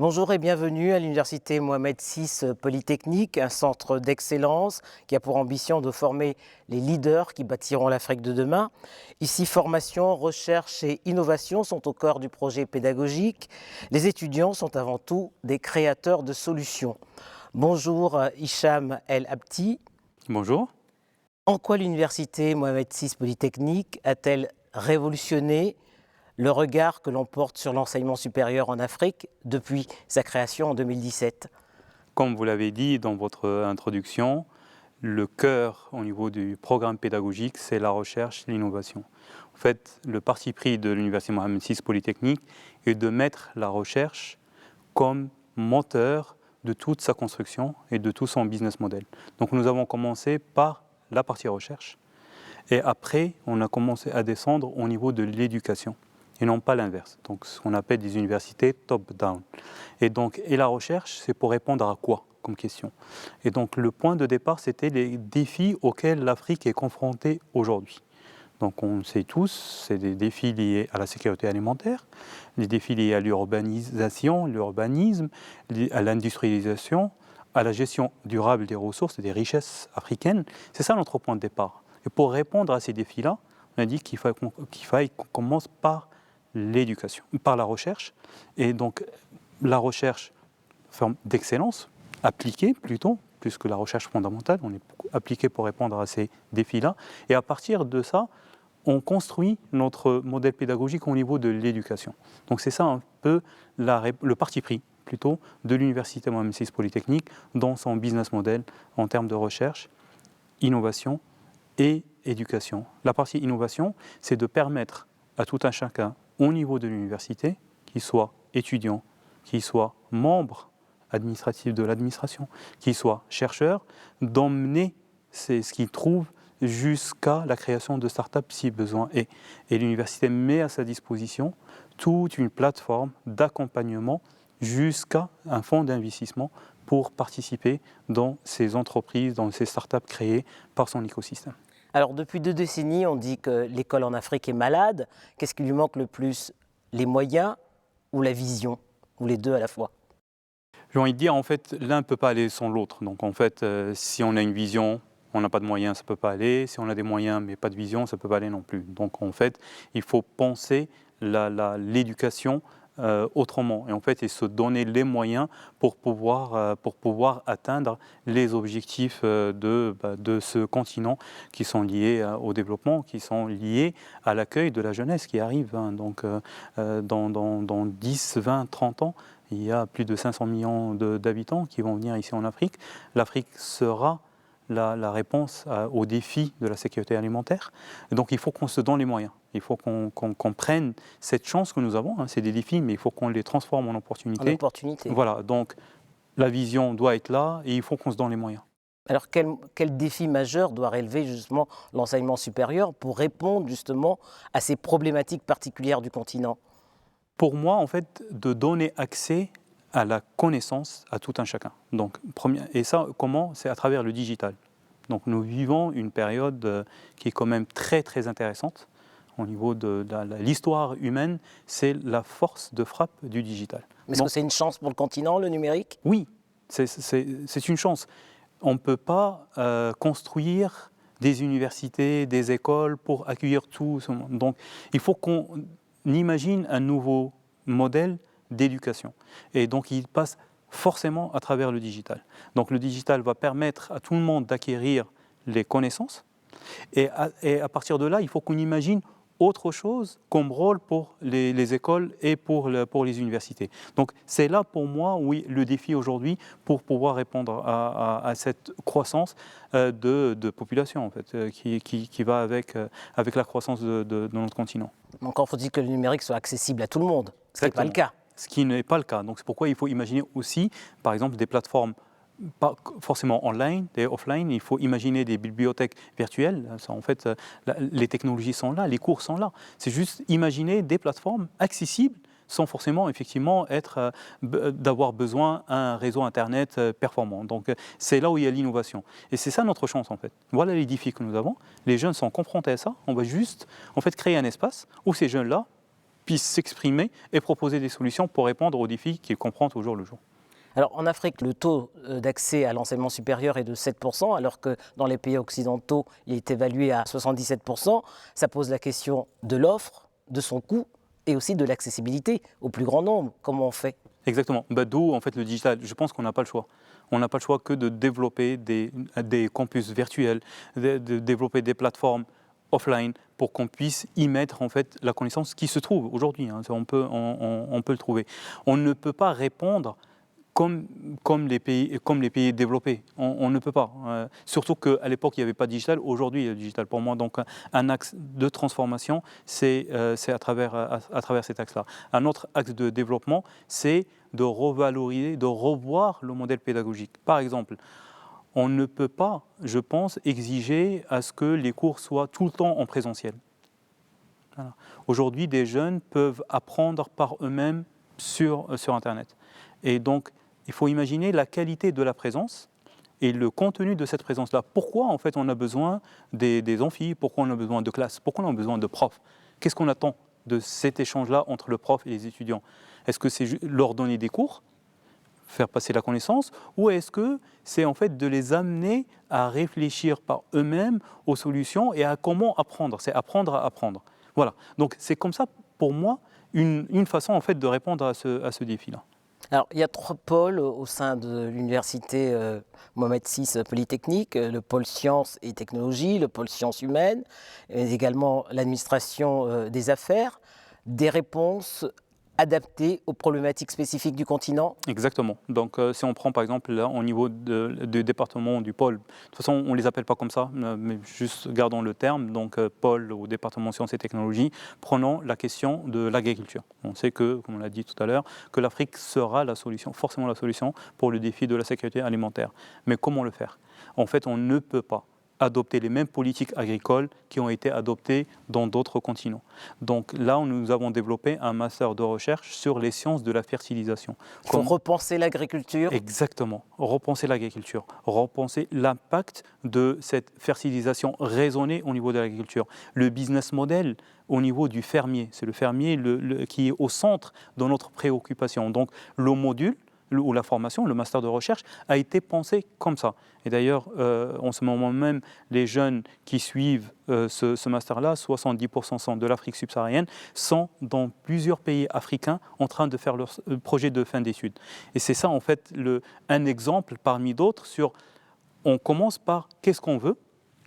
Bonjour et bienvenue à l'Université Mohamed VI Polytechnique, un centre d'excellence qui a pour ambition de former les leaders qui bâtiront l'Afrique de demain. Ici, formation, recherche et innovation sont au cœur du projet pédagogique. Les étudiants sont avant tout des créateurs de solutions. Bonjour Hicham El Abti. Bonjour. En quoi l'Université Mohamed VI Polytechnique a-t-elle révolutionné le regard que l'on porte sur l'enseignement supérieur en Afrique depuis sa création en 2017? Comme vous l'avez dit dans votre introduction, le cœur au niveau du programme pédagogique, c'est la recherche et l'innovation. En fait, le parti pris de l'Université Mohamed VI Polytechnique est de mettre la recherche comme moteur de toute sa construction et de tout son business model. Donc nous avons commencé par la partie recherche et après on a commencé à descendre au niveau de l'éducation et non pas l'inverse. Donc ce qu'on appelle des universités top-down. Et la recherche, c'est pour répondre à quoi comme question? Et donc le point de départ, c'était les défis auxquels l'Afrique est confrontée aujourd'hui. Donc on le sait tous, c'est des défis liés à la sécurité alimentaire, des défis liés à l'urbanisation, l'urbanisme, à l'industrialisation, à la gestion durable des ressources et des richesses africaines. C'est ça notre point de départ. Et pour répondre à ces défis-là, on a dit qu'il fallait qu'on commence par l'éducation, par la recherche. Et donc la recherche, forme d'excellence, appliquée plutôt, plus que la recherche fondamentale, on est appliqué pour répondre à ces défis-là. Et à partir de ça, on construit notre modèle pédagogique au niveau de l'éducation. Donc c'est ça un peu le parti pris plutôt de l'Université Mohamed VI Polytechnique dans son business model en termes de recherche, innovation et éducation. La partie innovation, c'est de permettre à tout un chacun au niveau de l'université, qu'il soit étudiant, qu'il soit membre administratif de l'administration, qu'il soit chercheur, d'emmener ce qu'il trouve jusqu'à la création de start-up si besoin est. Et l'université met à sa disposition toute une plateforme d'accompagnement jusqu'à un fonds d'investissement pour participer dans ces entreprises, dans ces start-up créées par son écosystème. Alors depuis 2 décennies, on dit que l'école en Afrique est malade. Qu'est-ce qui lui manque le plus? Les moyens ou la vision? Ou les deux à la fois? J'ai envie de dire, en fait, l'un ne peut pas aller sans l'autre. Donc, en fait, si on a une vision, on n'a pas de moyens, ça ne peut pas aller. Si on a des moyens, mais pas de vision, ça ne peut pas aller non plus. Donc, en fait, il faut penser l'éducation autrement. Et en fait, il se donner les moyens pour pouvoir atteindre les objectifs de ce continent qui sont liés au développement, qui sont liés à l'accueil de la jeunesse qui arrive. Donc, dans 10, 20, 30 ans, il y a plus de 500 millions d'habitants qui vont venir ici en Afrique. L'Afrique sera la réponse aux défis de la sécurité alimentaire. Et donc il faut qu'on se donne les moyens. Il faut qu'on prenne cette chance que nous avons. C'est des défis, mais il faut qu'on les transforme en opportunités. En opportunité. Voilà, donc la vision doit être là et il faut qu'on se donne les moyens. Alors quel défi majeur doit relever justement l'enseignement supérieur pour répondre justement à ces problématiques particulières du continent? Pour moi, en fait, de donner accès à la connaissance à tout un chacun. Donc, et ça, comment? C'est à travers le digital. Donc, nous vivons une période qui est quand même très, très intéressante. Au niveau de l'histoire humaine, c'est la force de frappe du digital. Est-ce que c'est une chance pour le continent, le numérique? Oui, c'est une chance. On ne peut pas construire des universités, des écoles pour accueillir tout ce monde. Donc, il faut qu'on imagine un nouveau modèle d'éducation. Et donc, il passe forcément à travers le digital. Donc, le digital va permettre à tout le monde d'acquérir les connaissances. Et à partir de là, il faut qu'on imagine autre chose comme rôle pour les écoles et pour les universités. Donc, c'est là pour moi, oui, le défi aujourd'hui pour pouvoir répondre à cette croissance de population, en fait, qui va avec la croissance de notre continent. Encore faut-il que le numérique soit accessible à tout le monde, ce qui n'est pas le cas. Ce qui n'est pas le cas. Donc c'est pourquoi il faut imaginer aussi, par exemple, des plateformes pas forcément online, des offline. Il faut imaginer des bibliothèques virtuelles. Ça, en fait, les technologies sont là, les cours sont là. C'est juste imaginer des plateformes accessibles sans forcément effectivement d'avoir besoin d'un réseau Internet performant. Donc c'est là où il y a l'innovation. Et c'est ça notre chance en fait. Voilà les défis que nous avons. Les jeunes sont confrontés à ça. On va juste en fait créer un espace où ces jeunes-là puisse s'exprimer et proposer des solutions pour répondre aux défis qu'il confronte au jour le jour. Alors en Afrique, le taux d'accès à l'enseignement supérieur est de 7%, alors que dans les pays occidentaux, il est évalué à 77%. Ça pose la question de l'offre, de son coût et aussi de l'accessibilité au plus grand nombre. Comment on fait ? Exactement. D'où en fait le digital. Je pense qu'on n'a pas le choix. On n'a pas le choix que de développer des campus virtuels, de développer des plateformes offline pour qu'on puisse y mettre en fait la connaissance qui se trouve aujourd'hui. On peut le trouver. On ne peut pas répondre comme les pays développés. On ne peut pas. Surtout qu'à l'époque, il n'y avait pas de digital. Aujourd'hui, il y a le digital. Pour moi, donc, un axe de transformation, c'est à travers cet axe-là. Un autre axe de développement, c'est de revaloriser, de revoir le modèle pédagogique. Par exemple, on ne peut pas, je pense, exiger à ce que les cours soient tout le temps en présentiel. Voilà. Aujourd'hui, des jeunes peuvent apprendre par eux-mêmes sur Internet. Et donc, il faut imaginer la qualité de la présence et le contenu de cette présence-là. Pourquoi, en fait, on a besoin des amphis? Pourquoi on a besoin de classes? Pourquoi on a besoin de profs? Qu'est-ce qu'on attend de cet échange-là entre le prof et les étudiants? Est-ce que c'est leur donner des cours, faire passer la connaissance, ou est-ce que c'est en fait de les amener à réfléchir par eux-mêmes aux solutions et à comment apprendre? C'est apprendre à apprendre. Voilà. Donc, c'est comme ça, pour moi, une façon, en fait, de répondre à ce défi-là. Alors, il y a 3 pôles au sein de l'université Mohamed VI Polytechnique, le pôle sciences et technologies, le pôle sciences humaines, mais également l'administration des affaires, des réponses adaptées aux problématiques spécifiques du continent. Exactement. Donc, si on prend par exemple là, au niveau du département du pôle, de toute façon, on ne les appelle pas comme ça, mais juste gardons le terme, donc pôle au département sciences et technologies, prenons la question de l'agriculture. On sait que, comme on l'a dit tout à l'heure, que l'Afrique sera la solution, forcément la solution pour le défi de la sécurité alimentaire. Mais comment le faire? En fait, on ne peut pas adopter les mêmes politiques agricoles qui ont été adoptées dans d'autres continents. Donc là, nous avons développé un master de recherche sur les sciences de la fertilisation. Il faut repenser l'agriculture. Exactement, repenser l'agriculture, repenser l'impact de cette fertilisation raisonnée au niveau de l'agriculture. Le business model au niveau du fermier, c'est le fermier qui est au centre de notre préoccupation. Donc le module, ou la formation, le master de recherche, a été pensé comme ça. Et d'ailleurs, en ce moment même, les jeunes qui suivent ce master-là, 70% sont de l'Afrique subsaharienne, sont dans plusieurs pays africains en train de faire leur projet de fin d'études. Et c'est ça, en fait, un exemple parmi d'autres sur, on commence par qu'est-ce qu'on veut,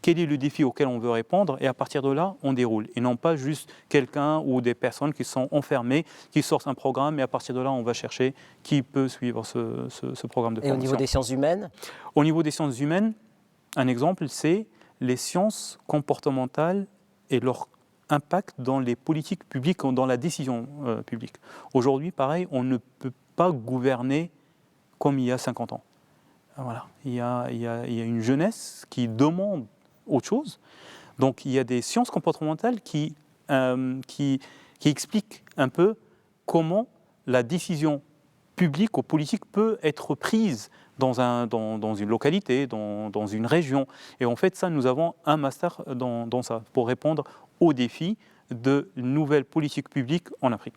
quel est le défi auquel on veut répondre, et à partir de là, on déroule. Et non pas juste quelqu'un ou des personnes qui sont enfermées, qui sortent un programme, et à partir de là, on va chercher qui peut suivre ce programme de formation. Et au niveau des sciences humaines? Au niveau des sciences humaines, un exemple, c'est les sciences comportementales et leur impact dans les politiques publiques, dans la décision publique. Aujourd'hui, pareil, on ne peut pas gouverner comme il y a 50 ans. Voilà. Il y a une jeunesse qui demande autre chose. Donc il y a des sciences comportementales qui expliquent un peu comment la décision publique ou politique peut être prise dans une localité, dans une région. Et en fait, ça, nous avons un master dans ça, pour répondre aux défis de nouvelles politiques publiques en Afrique.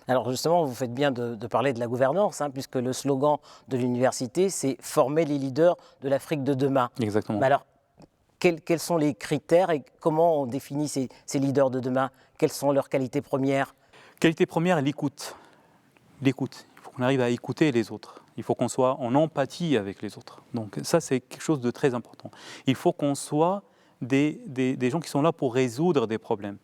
Alors justement, vous faites bien de parler de la gouvernance, puisque le slogan de l'université, c'est « Former les leaders de l'Afrique de demain ». Exactement. Mais alors, quels sont les critères et comment on définit ces leaders de demain? Quelles sont leurs qualités premières? Qualité première, l'écoute. L'écoute. Il faut qu'on arrive à écouter les autres. Il faut qu'on soit en empathie avec les autres. Donc ça, c'est quelque chose de très important. Il faut qu'on soit des gens qui sont là pour résoudre des problèmes.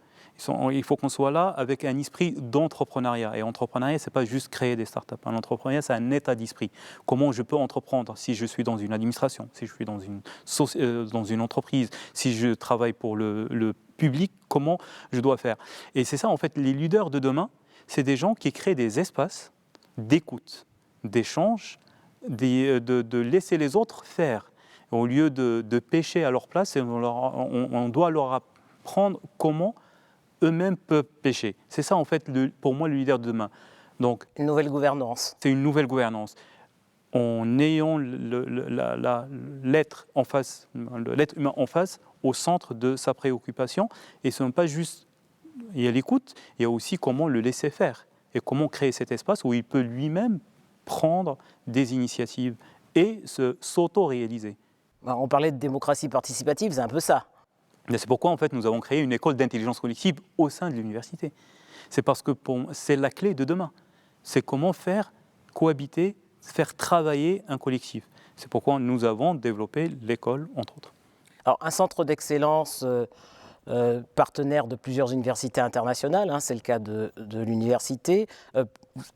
Il faut qu'on soit là avec un esprit d'entrepreneuriat. Et entrepreneuriat, ce n'est pas juste créer des startups. Un entrepreneuriat, c'est un état d'esprit. Comment je peux entreprendre si je suis dans une administration, si je suis dans une entreprise, si je travaille pour le public, comment je dois faire. Et c'est ça, en fait, les leaders de demain, c'est des gens qui créent des espaces d'écoute, d'échange, de laisser les autres faire. Au lieu de pêcher à leur place, on doit leur apprendre comment eux-mêmes peuvent pêcher. C'est ça, en fait, pour moi, le leader de demain. Donc, une nouvelle gouvernance. C'est une nouvelle gouvernance. En ayant l'être humain en face, au centre de sa préoccupation, et ce n'est pas juste il y a l'écoute, il y a aussi comment le laisser faire et comment créer cet espace où il peut lui-même prendre des initiatives et s'auto-réaliser. On parlait de démocratie participative, c'est un peu ça. C'est pourquoi en fait, nous avons créé une école d'intelligence collective au sein de l'université. C'est parce que c'est la clé de demain. C'est comment faire cohabiter, faire travailler un collectif. C'est pourquoi nous avons développé l'école, entre autres. Alors, un centre d'excellence partenaire de plusieurs universités internationales, c'est le cas de l'université.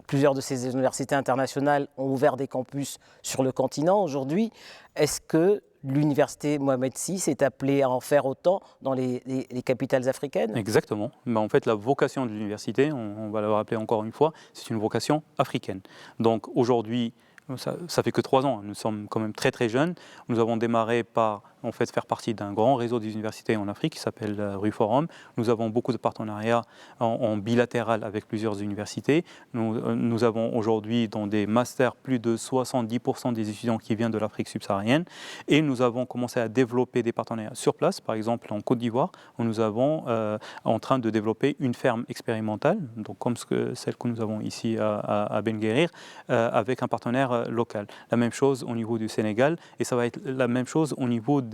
Plusieurs de ces universités internationales ont ouvert des campus sur le continent aujourd'hui. Est-ce que l'université Mohamed VI est appelée à en faire autant dans les capitales africaines? Exactement. En fait, la vocation de l'université, on va le rappeler encore une fois, c'est une vocation africaine. Donc aujourd'hui, ça fait que 3 ans, nous sommes quand même très très jeunes. Nous avons démarré par en fait, faire partie d'un grand réseau des universités en Afrique qui s'appelle RUForum. Nous avons beaucoup de partenariats en bilatéral avec plusieurs universités. Nous avons aujourd'hui dans des masters plus de 70% des étudiants qui viennent de l'Afrique subsaharienne. Et nous avons commencé à développer des partenariats sur place, par exemple en Côte d'Ivoire, où nous avons en train de développer une ferme expérimentale, donc comme celle que nous avons ici à Ben Guerir, avec un partenaire local. La même chose au niveau du Sénégal, et ça va être la même chose au niveau des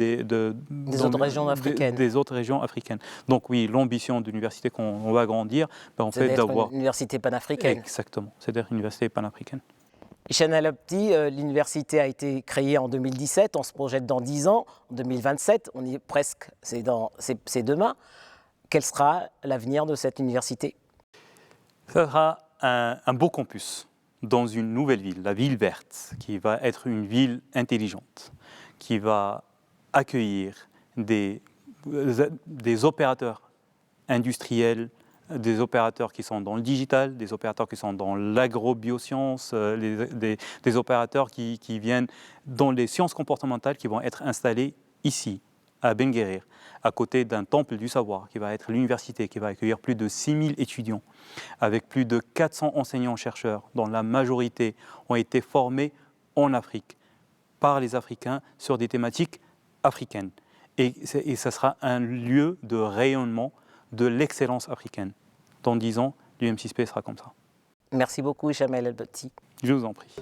autres régions africaines. Des autres régions africaines. Donc oui, l'ambition de l'université qu'on va grandir, en fait d'avoir une université panafricaine. Exactement, c'est-à-dire une université panafricaine. Hicham El Habty, l'université a été créée en 2017, on se projette dans 10 ans, en 2027, on y est presque, c'est demain. Quel sera l'avenir de cette université? Ça sera un beau campus dans une nouvelle ville, la ville verte, qui va être une ville intelligente, qui va accueillir des opérateurs industriels, des opérateurs qui sont dans le digital, des opérateurs qui sont dans l'agrobioscience, des opérateurs qui viennent dans les sciences comportementales qui vont être installés ici, à Ben Guerir, à côté d'un temple du savoir qui va être l'université, qui va accueillir plus de 6000 étudiants, avec plus de 400 enseignants-chercheurs, dont la majorité ont été formés en Afrique, par les Africains, sur des thématiques africaine. Et ça sera un lieu de rayonnement de l'excellence africaine. Dans 10 ans, l'UM6P sera comme ça. Merci beaucoup, Hicham El Habty. Je vous en prie.